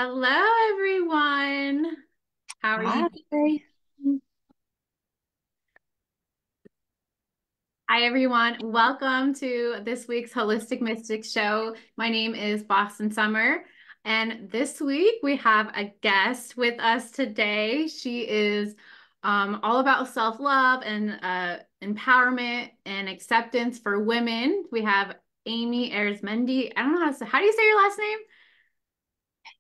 Hello, everyone. How are you? Hi. Hi, everyone. Welcome to this week's Holistic Mystics Show. My name is Boston Summer, and this week we have a guest with us today. She is all about self-love and empowerment and acceptance for women. We have Amie Arizmendi. I don't know how do you say your last name?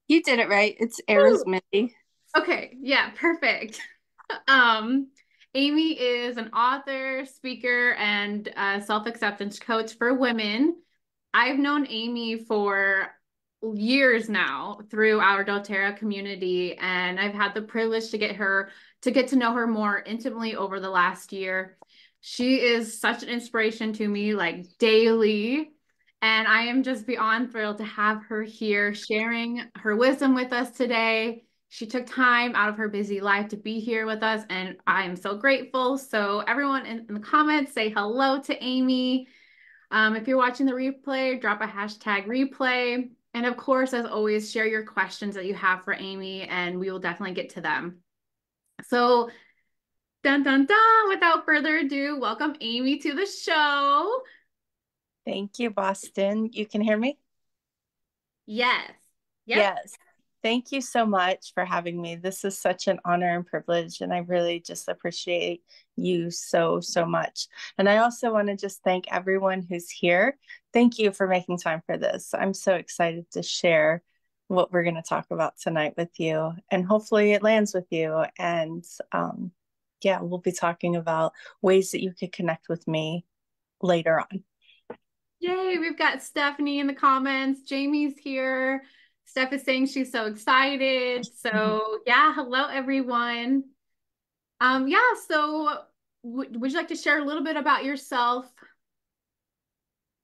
You did it right. It's Woo! Arizmendi. Okay, yeah, perfect. Um, Amie is an author, speaker, and self-acceptance coach for women. I've known Amie for years now through our doTERRA community, and I've had the privilege to get to know her more intimately over the last year. She is such an inspiration to me, like daily. And I am just beyond thrilled to have her here sharing her wisdom with us today. She took time out of her busy life to be here with us, and I am so grateful. So, everyone in the comments, say hello to Amie. If you're watching the replay, drop a hashtag replay. And of course, as always, share your questions that you have for Amie, and we will definitely get to them. So, dun dun dun, without further ado, welcome Amie to the show. Thank you, Boston. You can hear me? Yes. Yep. Yes. Thank you so much for having me. This is such an honor and privilege, and I really just appreciate you so much. And I also want to just thank everyone who's here. Thank you for making time for this. I'm so excited to share what we're going to talk about tonight with you, and hopefully it lands with you. And yeah, we'll be talking about ways that you could connect with me later on. Yay, we've got Stephanie in the comments. Jamie's here. Steph is saying she's so excited. So, yeah, hello everyone. Yeah, so would you like to share a little bit about yourself?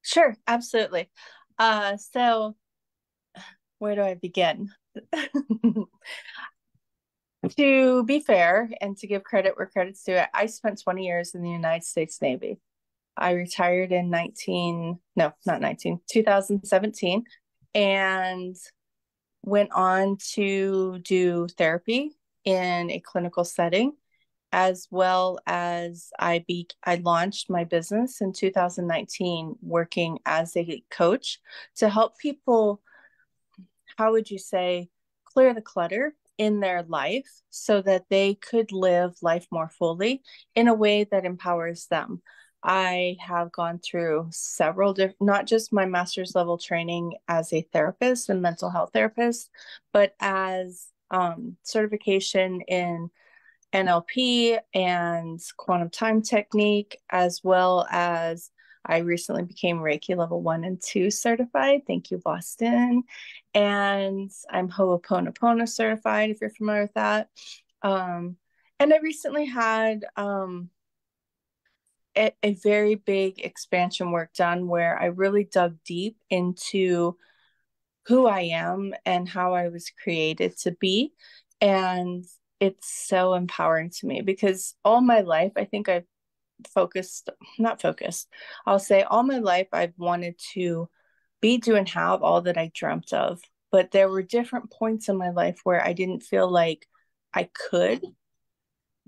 Sure, absolutely. So where do I begin? To be fair and to give credit where credit's due, I spent 20 years in the United States Navy. I retired in 2017, and went on to do therapy in a clinical setting, as well as I launched my business in 2019 working as a coach to help people, how would you say, clear the clutter in their life so that they could live life more fully in a way that empowers them. I have gone through several different, not just my master's level training as a therapist and mental health therapist, but as certification in NLP and quantum time technique, as well as I recently became Reiki level 1 and 2 certified. Thank you, Boston. And I'm Ho'oponopono certified, if you're familiar with that. Um, and I recently had a very big expansion work done where I really dug deep into who I am and how I was created to be. And it's so empowering to me because all my life, I think I've focused, not focused, I'll say all my life I've wanted to be, do, and have all that I dreamt of. But there were different points in my life where I didn't feel like I could.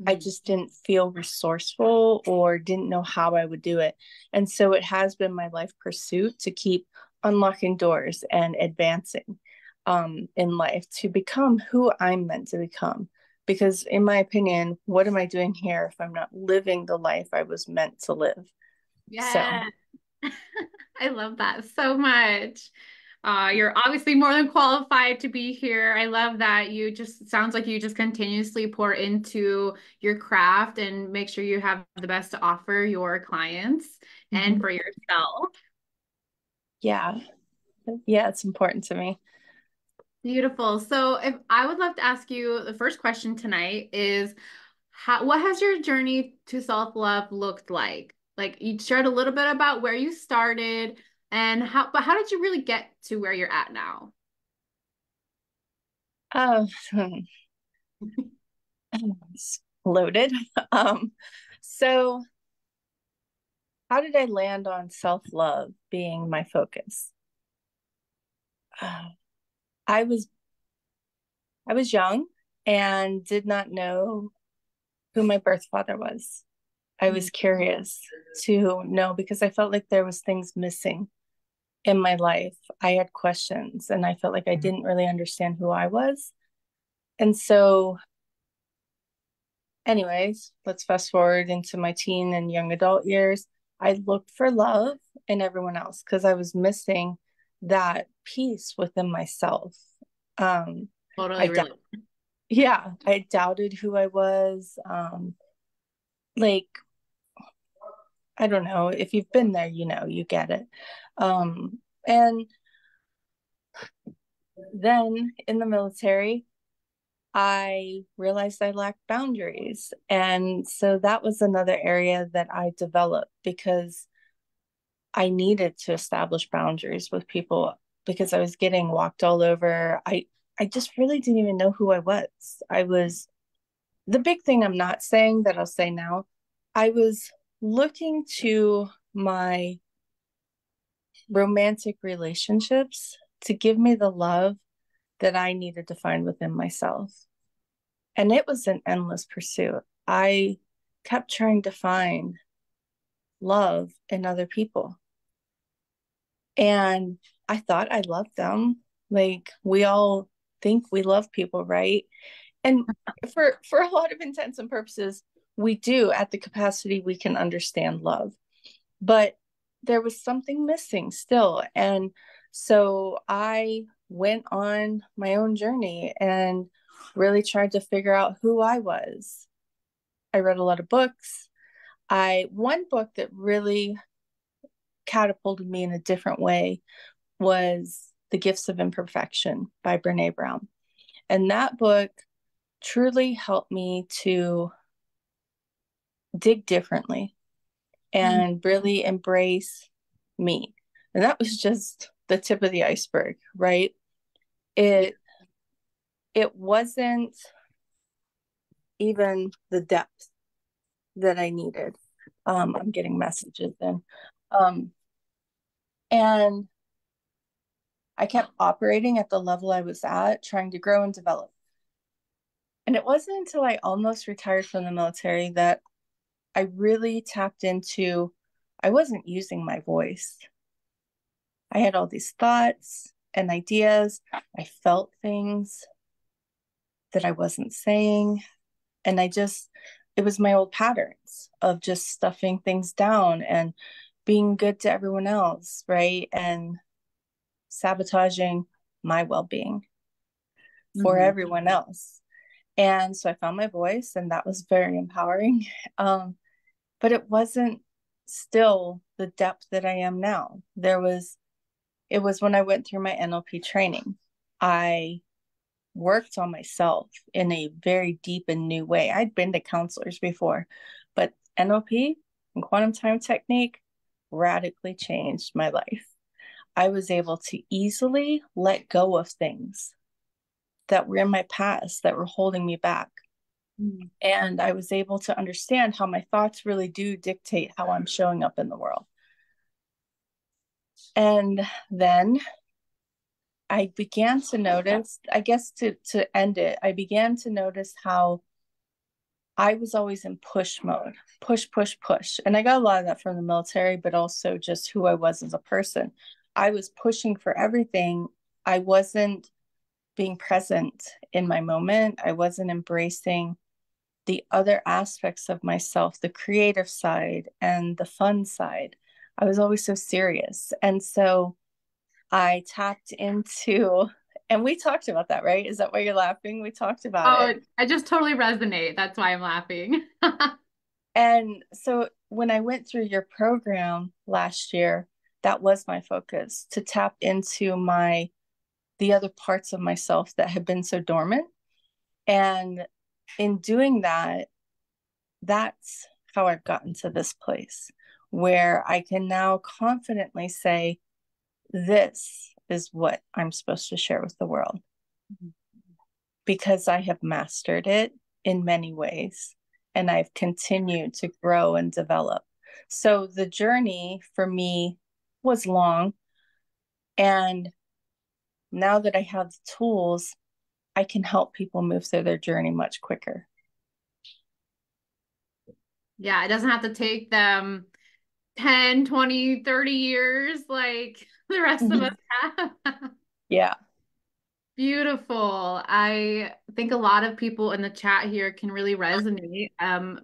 I Mhm. just didn't feel resourceful or didn't know how I would do it. And so it has been my life pursuit to keep unlocking doors and advancing in life to become who I'm meant to become. Because, in my opinion, what am I doing here if I'm not living the life I was meant to live? So, Yeah. I love that so much. You're obviously more than qualified to be here. I love that you just sounds like you just continuously pour into your craft and make sure you have the best to offer your clients and mhm. for yourself. Yeah, yeah, it's important to me. Beautiful. So if I would love to ask you, the first question tonight is what has your journey to self-love looked like? Like you shared a little bit about where you started and but how did you really get to where you're at now? Oh, it's loaded. Um, so how did I land on self-love being my focus? Uh, I was I was young and did not know who my birth father was. I was curious to know because I felt like there was things missing in my life. I had questions and I felt like I didn't really understand who I was. And so, anyways, let's fast forward into my teen and young adult years. I looked for love in everyone else because I was missing that peace within myself. Um, Totally I doubt, really. yeah, I doubted who I was. Like, I don't know if you've been there, you get it. And then in the military, I realized I lacked boundaries. And so that was another area that I developed because I needed to establish boundaries with people because I was getting walked all over. I just really didn't even know who I was. I was the big thing I'm not saying that I'll say now. I was looking to my romantic relationships to give me the love that I needed to find within myself. And it was an endless pursuit. I kept trying to find love in other people. And I thought I loved them. Like we all think we love people, right? And for a lot of intents and purposes, we do at the capacity we can understand love. But there was something missing still. And so I went on my own journey and really tried to figure out who I was. I read a lot of books. One book that really catapulted me in a different way was The Gifts of Imperfection by Brene Brown. And that book truly helped me to dig differently Mm-hmm. and really embrace me. And that was just the tip of the iceberg, right? It wasn't even the depth that I needed. I'm getting messages in. And I kept operating at the level I was at, trying to grow and develop. And it wasn't until I almost retired from the military that I really tapped into, I wasn't using my voice. I had all these thoughts and ideas. I felt things that I wasn't saying. And it was my old patterns of just stuffing things down and being good to everyone else, right? And sabotaging my well being for Mm-hmm. everyone else. And so I found my voice, and that was very empowering. But it wasn't still the depth that I am now. It was when I went through my NLP training. I worked on myself in a very deep and new way. I'd been to counselors before, but NLP and quantum time technique radically changed my life. I was able to easily let go of things that were in my past that were holding me back. Mm-hmm. And I was able to understand how my thoughts really do dictate how I'm showing up in the world. And then I began to notice, I guess to end it, I began to notice how I was always in push mode, push, push, push. And I got a lot of that from the military, but also just who I was as a person. I was pushing for everything. I wasn't being present in my moment. I wasn't embracing the other aspects of myself, the creative side and the fun side. I was always so serious. And so I tapped into, and we talked about that, right? Is that why you're laughing? We talked about Oh, it. I just totally resonate. That's why I'm laughing. And so when I went through your program last year, that was my focus to tap into the other parts of myself that had been so dormant. And in doing that, that's how I've gotten to this place where I can now confidently say, this is what I'm supposed to share with the world because I have mastered it in many ways and I've continued to grow and develop. So the journey for me was long. And now that I have the tools, I can help people move through their journey much quicker. Yeah, it doesn't have to take them 10, 20, 30 years like the rest of us have. Yeah. Beautiful. I think a lot of people in the chat here can really resonate.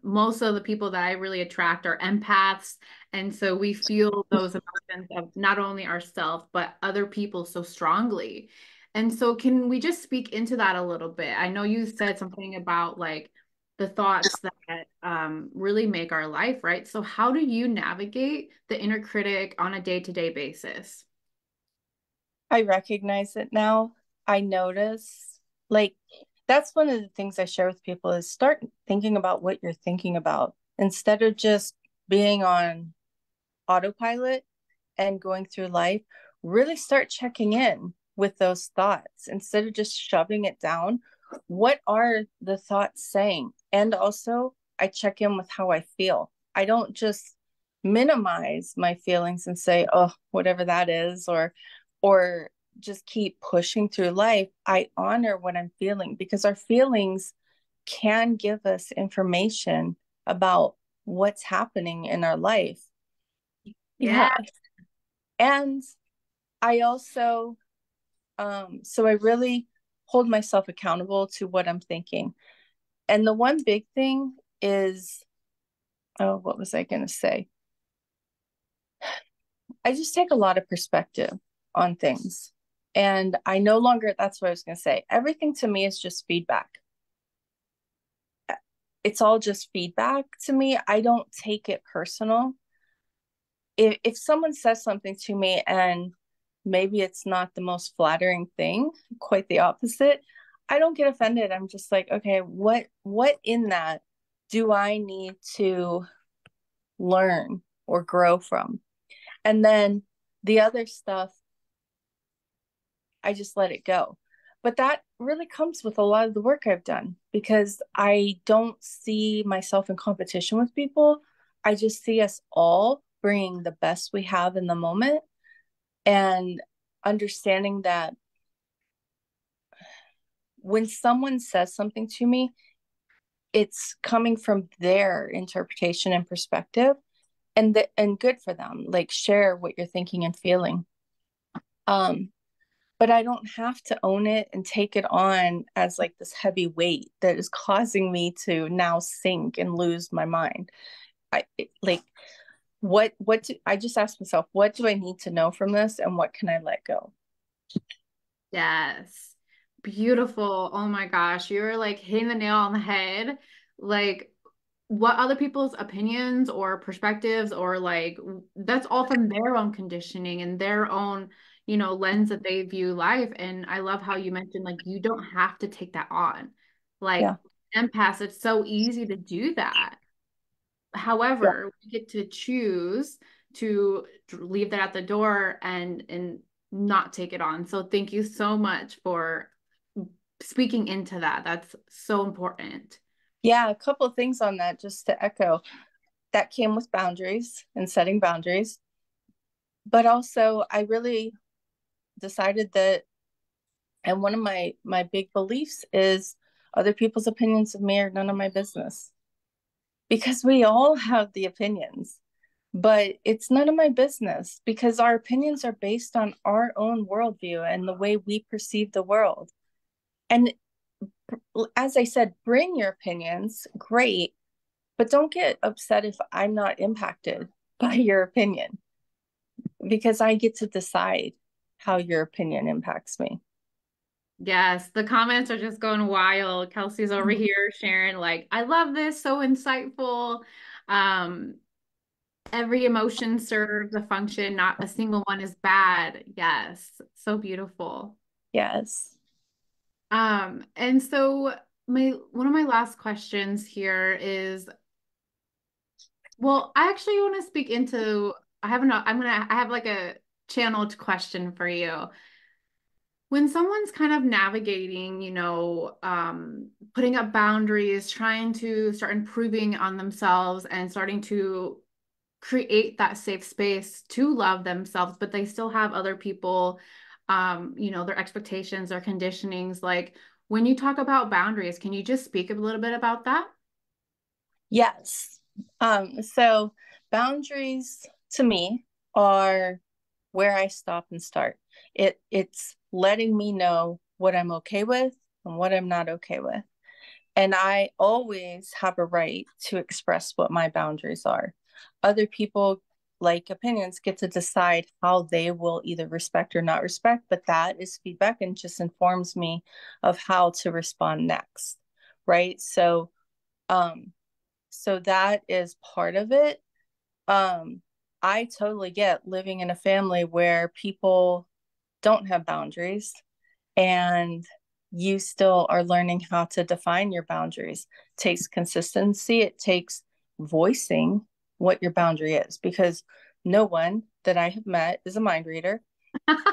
Most of the people that I really attract are empaths. And so we feel those emotions of not only ourselves, but other people so strongly. And so can we just speak into that a little bit? I know you said something about like the thoughts that really make our life, right? So how do you navigate the inner critic on a day-to-day basis? I recognize it now. I notice, like, that's one of the things I share with people is start thinking about what you're thinking about instead of just being on autopilot and going through life. Really start checking in with those thoughts instead of just shoving it down. What are the thoughts saying? And also, I check in with how I feel. I don't just minimize my feelings and say, "Oh, whatever that is," or just keep pushing through life. I honor what I'm feeling because our feelings can give us information about what's happening in our life. Yeah. Yeah. And I also, so I really hold myself accountable to what I'm thinking. And the one big thing is, oh, what was I going to say? I just take a lot of perspective on things. And I no longer, that's what I was going to say. Everything to me is just feedback. It's all just feedback to me. I don't take it personal. If someone says something to me and maybe it's not the most flattering thing, quite the opposite, I don't get offended. I'm just like, okay, what in that do I need to learn or grow from? And then the other stuff, I just let it go. But that really comes with a lot of the work I've done because I don't see myself in competition with people. I just see us all bringing the best we have in the moment and understanding that when someone says something to me, it's coming from their interpretation and perspective, and good for them. Like share what you're thinking and feeling. Um, but I don't have to own it and take it on as like this heavy weight that is causing me to now sink and lose my mind. Like I just ask myself, what do I need to know from this and what can I let go? Yes. Beautiful. Oh my gosh. You're like hitting the nail on the head. Like what other people's opinions or perspectives or like that's all from their own conditioning and their own, lens that they view life. And I love how you mentioned like you don't have to take that on. Yeah. Like empaths, it's so easy to do that. Yeah. However, we get to choose to leave that at the door and not take it on. So thank you so much for speaking into that. That's so important. Yeah, a couple of things on that just to echo. That came with boundaries and setting boundaries. But also I really decided that, and one of my big beliefs is other people's opinions of me are none of my business. Because we all have the opinions, but it's none of my business because our opinions are based on our own worldview and the way we perceive the world. And as I said, bring your opinions, great, but don't get upset if I'm not impacted by your opinion because I get to decide how your opinion impacts me. Yes, the comments are just going wild. Kelsey's over here sharing like, I love this, so insightful. Um, every emotion serves a function, not a single one is bad. Yes, so beautiful. Yes. And so my one of my last questions here is, well, I actually want to speak into, I have like a channeled question for you. When someone's kind of navigating, putting up boundaries, trying to start improving on themselves and starting to create that safe space to love themselves, but they still have other people, their expectations, their conditionings, like When you talk about boundaries, can you just speak a little bit about that? Yes. So boundaries to me are where I stop and start. It's letting me know what I'm okay with and what I'm not okay with. And I always have a right to express what my boundaries are. Other people, like opinions, get to decide how they will either respect or not respect, but that is feedback and just informs me of how to respond next. Right. Um, so that is part of it. Um, I totally get living in a family where people don't have boundaries and you still are learning how to define your boundaries. It takes consistency, it takes voicing what your boundary is because no one that I have met is a mind reader.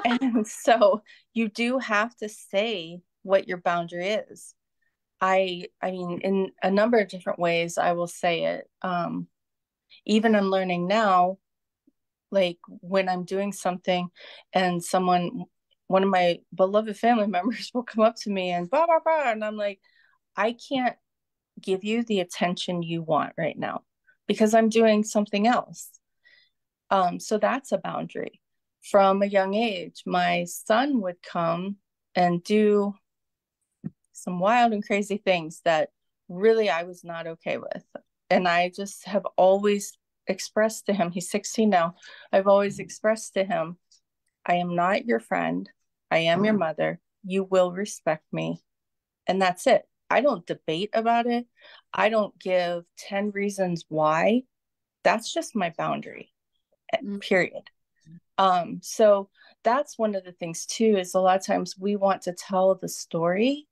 And so you do have to say what your boundary is. I mean, in a number of different ways, I will say it. Even I'm learning now, like when I'm doing something and one of my beloved family members will come up to me and blah, blah, blah. And I'm like, I can't give you the attention you want right now because I'm doing something else. So that's a boundary. From a young age, my son would come and do some wild and crazy things that really I was not okay with. And I just have always expressed to him, he's 16 now, I've always expressed to him, I am not your friend. I am your mother. You will respect me. And that's it. I don't debate about it. I don't give 10 reasons why. That's just my boundary, Mm. period. So that's one of the things too, is a lot of times we want to tell the story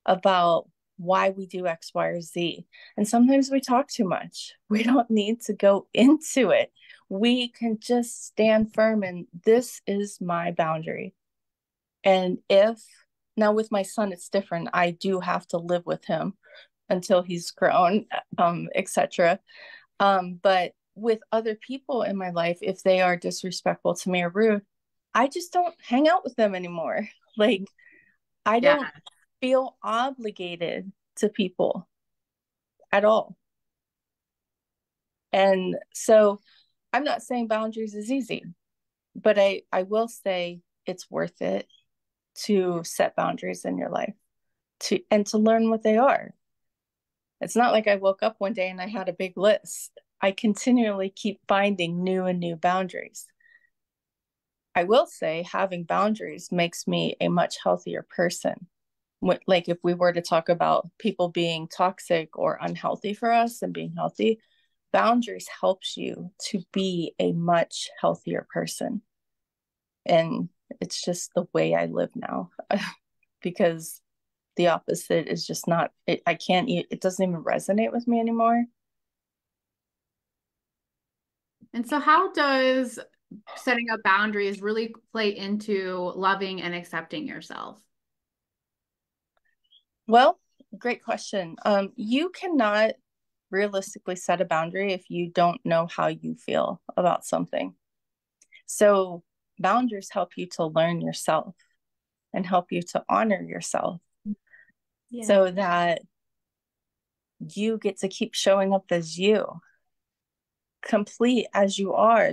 about why we do X, Y, or Z. And sometimes we talk too much. We don't need to go into it. We can just stand firm and this is my boundary. And if now with my son, it's different. I do have to live with him until he's grown, etc. But with other people in my life, if they are disrespectful to me or rude, I just don't hang out with them anymore. Like I Yeah. don't feel obligated to people at all. And so I'm not saying boundaries is easy, but I will say it's worth it to set boundaries in your life to learn what they are. It's not like I woke up one day and I had a big list. I continually keep finding new and new boundaries. I will say having boundaries makes me a much healthier person. Like if we were to talk about people being toxic or unhealthy for us and being healthy, boundaries helps you to be a much healthier person. And it's just the way I live now because the opposite is just not I can't it doesn't even resonate with me anymore. And so how does setting up boundaries really play into loving and accepting yourself? Well, great question. You cannot realistically set a boundary if you don't know how you feel about something. So boundaries help you to learn yourself and help you to honor yourself Yeah. so that you get to keep showing up as you, complete as you are.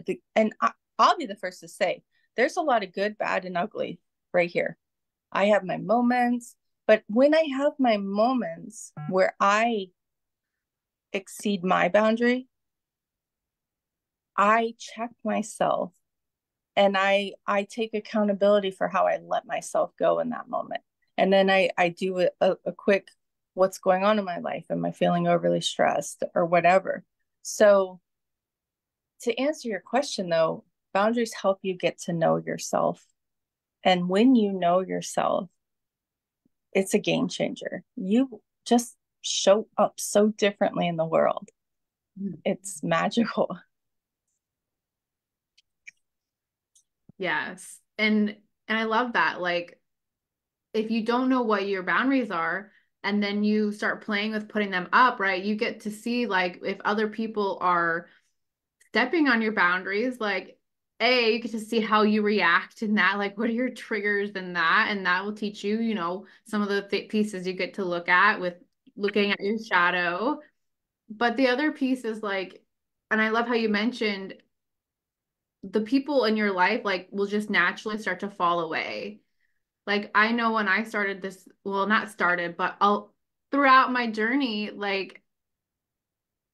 I'll be the first to say there's a lot of good, bad, and ugly right here. I have my moments, but when I have my moments where I exceed my boundary, I check myself and I take accountability for how I let myself go in that moment. And then I do a quick what's going on in my life. Am I feeling overly stressed or whatever? So to answer your question though, boundaries help you get to know yourself. And when you know yourself, it's a game changer. You just show up so differently in the world. It's magical. Yes. And I love that. Like if you don't know what your boundaries are and then you start playing with putting them up, right? You get to see like if other people are stepping on your boundaries, like you get to see how you react in that, like what are your triggers in that, and that will teach you, some of the pieces you get to look at with looking at your shadow. But the other piece is like, and I love how you mentioned the people in your life like will just naturally start to fall away. Like I know when I started this, well, not started, but throughout my journey, like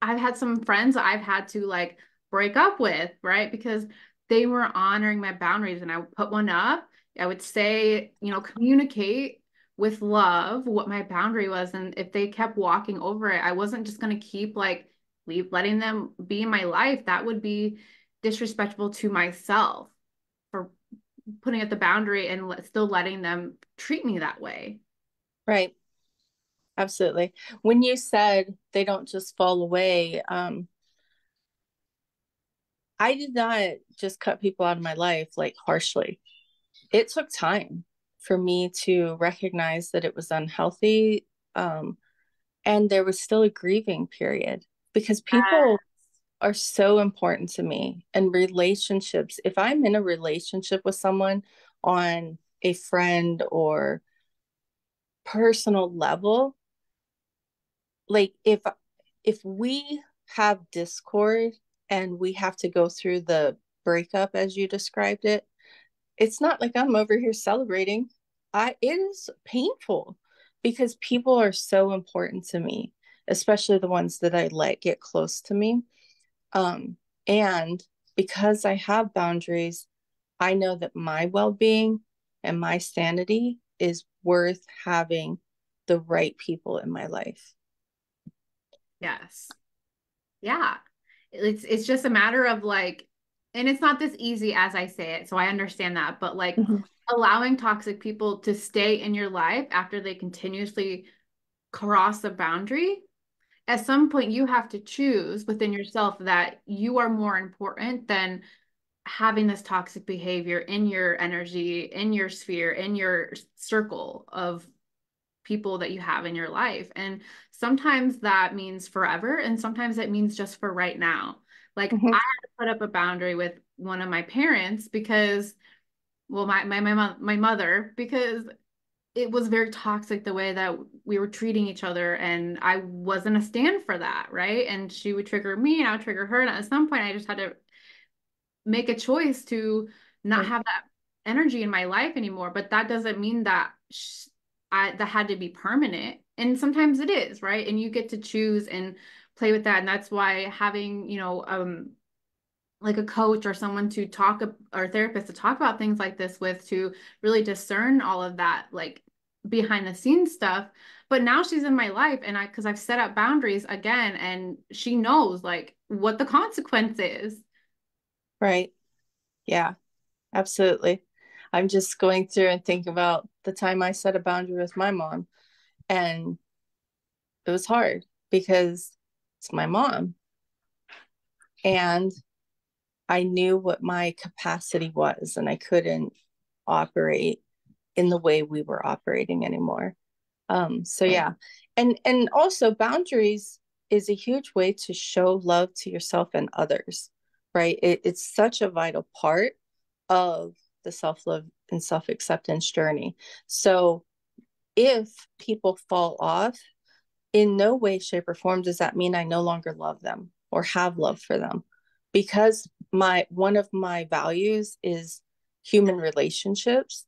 I've had some friends I've had to like break up with, right? Because they were honoring my boundaries and I would put one up. I would say, communicate with love what my boundary was. And if they kept walking over it, I wasn't just going to keep like letting them be in my life. That would be disrespectful to myself for putting at the boundary and still letting them treat me that way. Right. Absolutely. When you said they don't just fall away, I did not just cut people out of my life like harshly. It took time for me to recognize that it was unhealthy. And there was still a grieving period because people are so important to me and relationships. If I'm in a relationship with someone on a friend or personal level, like if we have discord and we have to go through the breakup as you described it, it's not like I'm over here celebrating. It is painful because people are so important to me, especially the ones that I let get close to me. And because I have boundaries, I know that my well-being and my sanity is worth having the right people in my life. Yes. Yeah. It's just a matter of like, and it's not this easy as I say it, so I understand that, but like Mhm. allowing toxic people to stay in your life after they continuously cross a boundary, at some point you have to choose within yourself that you are more important than having this toxic behavior in your energy, in your sphere, in your circle of people that you have in your life. And sometimes that means forever, and sometimes it means just for right now. Like I Mhm. had to put up a boundary with one of my parents because, well, my mother, because it was very toxic the way that we were treating each other, and I wasn't a stand for that, right? And she would trigger me, and I would trigger her, and at some point, I just had to make a choice to not Right. have that energy in my life anymore. But that doesn't mean that that had to be permanent. And sometimes it is, right? And you get to choose and play with that. And that's why having, like a coach or someone to talk or a therapist to talk about things like this with, to really discern all of that, like behind the scenes stuff. But now she's in my life, and because I've set up boundaries again, and she knows like what the consequence is. Right. Yeah, absolutely. I'm just going through and thinking about the time I set a boundary with my mom, and it was hard because it's my mom. And I knew what my capacity was, and I couldn't operate in the way we were operating anymore. So yeah. And also boundaries is a huge way to show love to yourself and others, right? It's such a vital part of the self-love and self-acceptance journey. So if people fall off, in no way, shape, or form does that mean I no longer love them or have love for them. Because my one of my values is human relationships,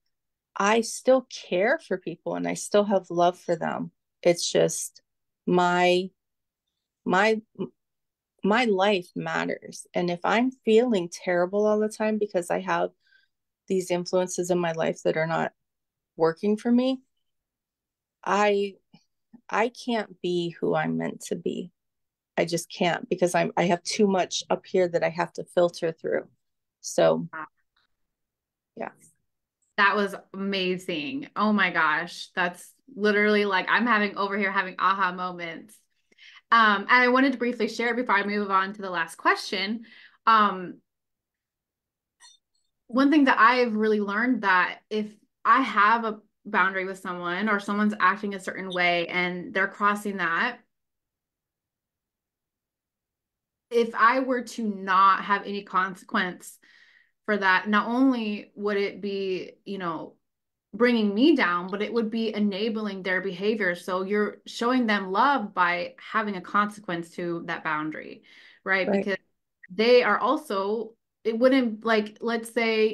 I still care for people and I still have love for them. It's just my my my life matters. And if I'm feeling terrible all the time because I have these influences in my life that are not working for me, I I can't be who I'm meant to be. I just can't because I have too much up here that I have to filter through. So, yeah. That was amazing. Oh my gosh. That's literally like I'm having over here having aha moments. And I wanted to briefly share before I move on to the last question. Um, One thing that I've really learned, that if I have a boundary with someone or someone's acting a certain way and they're crossing that, if I were to not have any consequence for that, not only would it be, bringing me down, but it would be enabling their behavior. So you're showing them love by having a consequence to that boundary, right? Right. Because they are also, it wouldn't like, let's say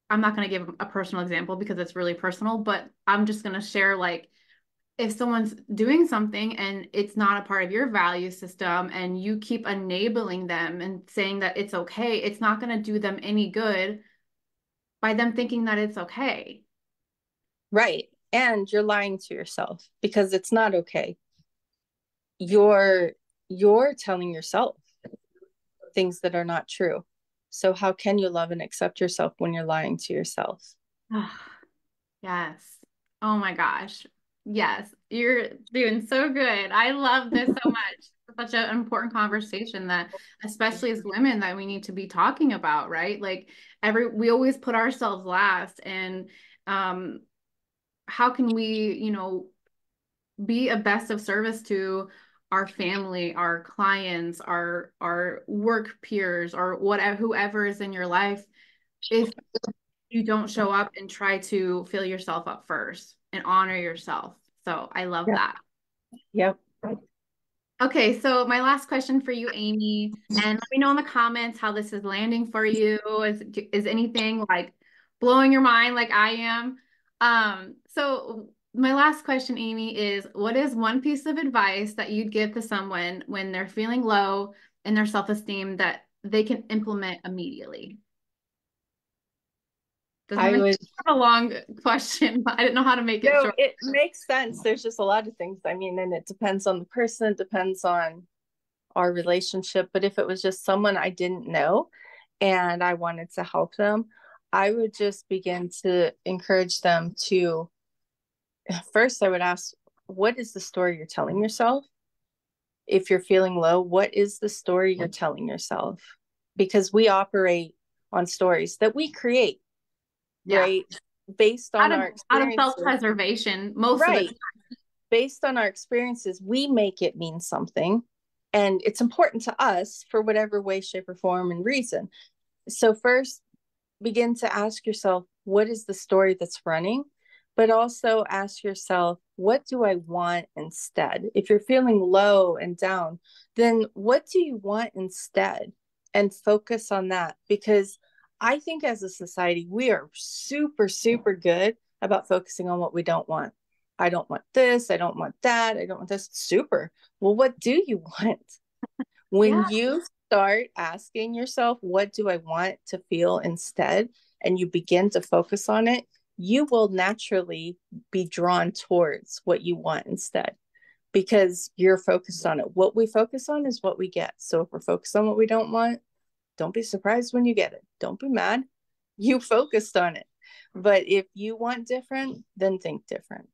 I'm not going to give a personal example because it's really personal, but I'm just going to share like, if someone's doing something and it's not a part of your value system and you keep enabling them and saying that it's okay, it's not going to do them any good by them thinking that it's okay. Right. And you're lying to yourself because it's not okay. You're you're telling yourself things that are not true. So how can you love and accept yourself when you're lying to yourself? Yes. Oh my gosh. Yes. You're doing so good. I love this so much. Such an important conversation that, especially as women, that we need to be talking about, right? Like we always put ourselves last. And um, how can we, be a best of service to our family, our clients, our work peers, or whatever, whoever is in your life, if you don't show up and try to fill yourself up first and honor yourself. So I love Yeah. that. Yep. Okay, so my last question for you, Amie, and let me know in the comments how this is landing for you. Is anything like blowing your mind like I am? So my last question, Amie, is what is one piece of advice that you'd give to someone when they're feeling low in their self-esteem that they can implement immediately? Does that I make would a long question, but I didn't know how to make it No, short. it makes sense. There's just a lot of things. I mean, and it depends on the person, it depends on our relationship. But if it was just someone I didn't know and I wanted to help them, I would just begin to encourage them to first, I would ask, what is the story you're telling yourself? If you're feeling low, what is the story you're telling yourself? Because we operate on stories that we create, Yeah. right? Based on our Out of experiences. self-preservation most of the Right. time. Based on our experiences, we make it mean something. And it's important to us for whatever way, shape, or form and reason. So, first, begin to ask yourself, what is the story that's running? But also ask yourself, what do I want instead? If you're feeling low and down, then what do you want instead? And focus on that because I think as a society, we are super, super good about focusing on what we don't want. I don't want this. I don't want that. I don't want this. Super. Well, what do you want? Yeah. When you start asking yourself, what do I want to feel instead? And you begin to focus on it, you will naturally be drawn towards what you want instead because you're focused on it. What we focus on is what we get. So if we're focused on what we don't want, don't be surprised when you get it. Don't be mad. You focused on it. But if you want different, then think different.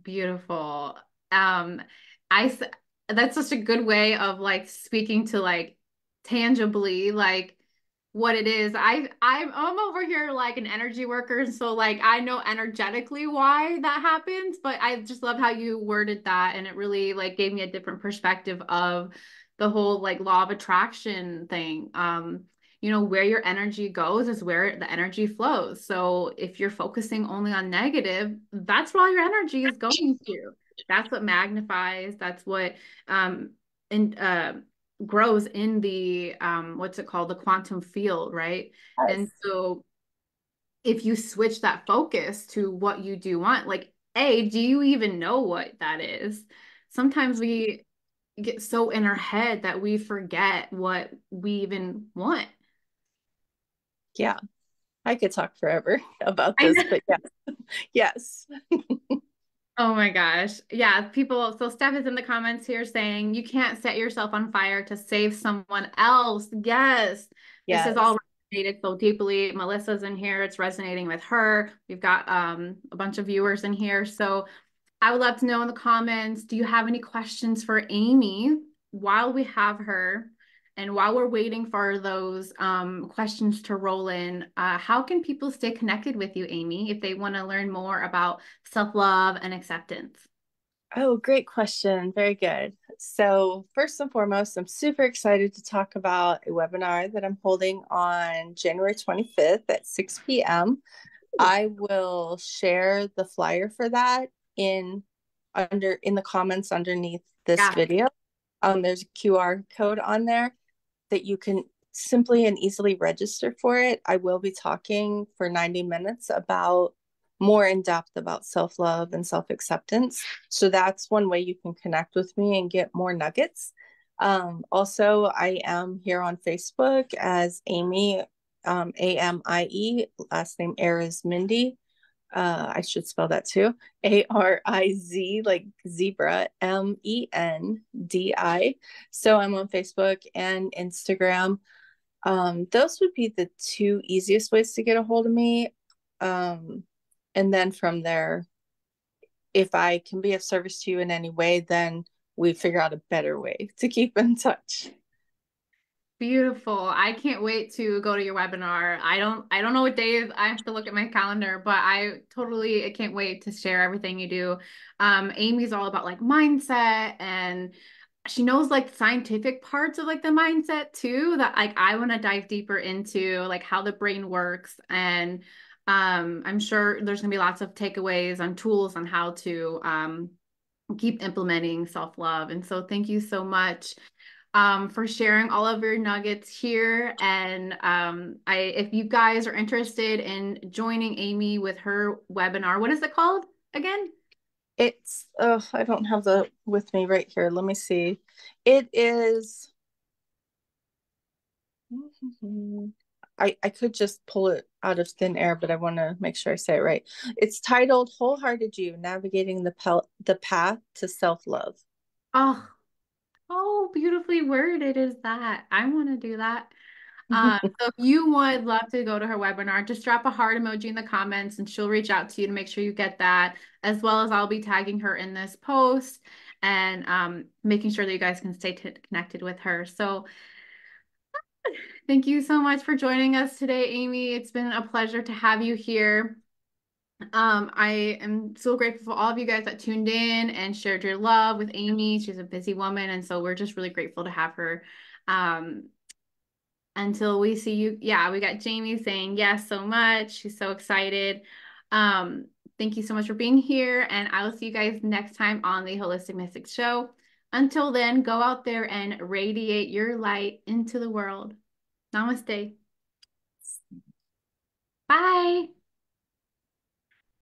Beautiful. Um, I s- that's such a good way of like speaking to like tangibly like what it is. I'm over here like an energy worker, so like I know energetically why that happens, but I just love how you worded that and it really like gave me a different perspective of the whole like law of attraction thing. Where your energy goes is where the energy flows. So if you're focusing only on negative, that's where all your energy is going to. That's what magnifies, that's what and grows in the what's it called? The quantum field, right? And Yes. so if you switch that focus to what you do want, like, A, do you even know what that is? Sometimes we get so in our head that we forget what we even want. Yeah. I could talk forever about I this, know. but yeah, yes. Oh my gosh. Yeah, people. So Steph is in the comments here saying you can't set yourself on fire to save someone else. Yes, this is Yes. all resonated so deeply. Melissa's in here. It's resonating with her. We've got a bunch of viewers in here. So I would love to know in the comments, do you have any questions for Amie while we have her? And while we're waiting for those questions to roll in, how can people stay connected with you, Amie, if they want to learn more about self-love and acceptance? Oh, great question. Very good. So, first and foremost, I'm super excited to talk about a webinar that I'm holding on January 25th at 6 p.m. I will share the flyer for that in in the comments underneath this Yeah. video. There's a QR code on there that you can simply and easily register for it. I will be talking for 90 minutes about more in depth about self love and self acceptance. So that's one way you can connect with me and get more nuggets. Also, I am here on Facebook as Amie, Amie, last name Arizmendi. I should spell that too. Ariz, like zebra, Mendi. So I'm on Facebook and Instagram. Those would be the two easiest ways to get a hold of me. And then from there, if I can be of service to you in any way, then we figure out a better way to keep in touch. Beautiful. I can't wait to go to your webinar. I don't know what days I have to look at my calendar, but I can't wait to share everything you do. Amie's all about like mindset, and she knows like scientific parts of like the mindset too that like I want to dive deeper into like how the brain works, and I'm sure there's gonna be lots of takeaways on tools on how to keep implementing self-love. And so thank you so much for sharing all of your nuggets here. And if you guys are interested in joining Amie with her webinar, what is it called again? It's, oh, I don't have the with me right here. Let me see. It is. I could just pull it out of thin air, but I want to make sure I say it right. It's titled Wholehearted You, Navigating the Path to Self-Love. Oh, oh, beautifully worded is that. I want to do that. So if you would love to go to her webinar, just drop a heart emoji in the comments and she'll reach out to you to make sure you get that, as well as I'll be tagging her in this post and making sure that you guys can stay connected with her. So thank you so much for joining us today, Amie. It's been a pleasure to have you here. I am so grateful for all of you guys that tuned in and shared your love with Amie. She's a busy woman, and so we're just really grateful to have her. Um, until we see you. Yeah, we got Jamie saying yes so much. She's so excited. Um, thank you so much for being here, and I will see you guys next time on the Holistic Mystic Show. Until then, go out there and radiate your light into the world. Namaste. Bye.